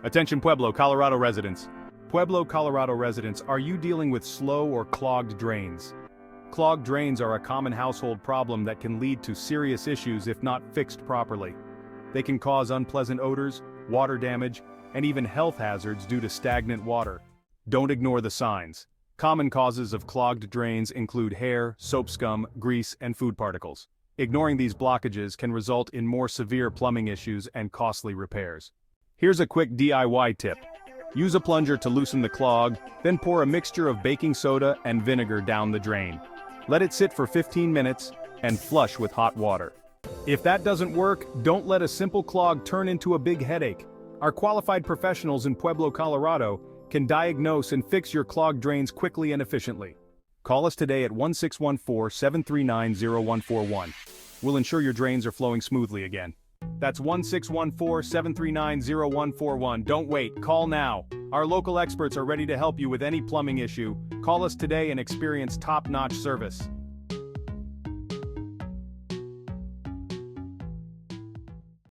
Attention Pueblo, Colorado residents. Pueblo, Colorado residents, are you dealing with slow or clogged drains? Clogged drains are a common household problem that can lead to serious issues if not fixed properly. They can cause unpleasant odors, water damage, and even health hazards due to stagnant water. Don't ignore the signs. Common causes of clogged drains include hair, soap scum, grease, and food particles. Ignoring these blockages can result in more severe plumbing issues and costly repairs. Here's a quick DIY tip. Use a plunger to loosen the clog, then pour a mixture of baking soda and vinegar down the drain. Let it sit for 15 minutes and flush with hot water. If that doesn't work, don't let a simple clog turn into a big headache. Our qualified professionals in Pueblo, Colorado, can diagnose and fix your clogged drains quickly and efficiently. Call us today at 1-614-739-0141. We'll ensure your drains are flowing smoothly again. That's 1-614-739-0141. Don't wait, call now. Our local experts are ready to help you with any plumbing issue. Call us today and experience top-notch service.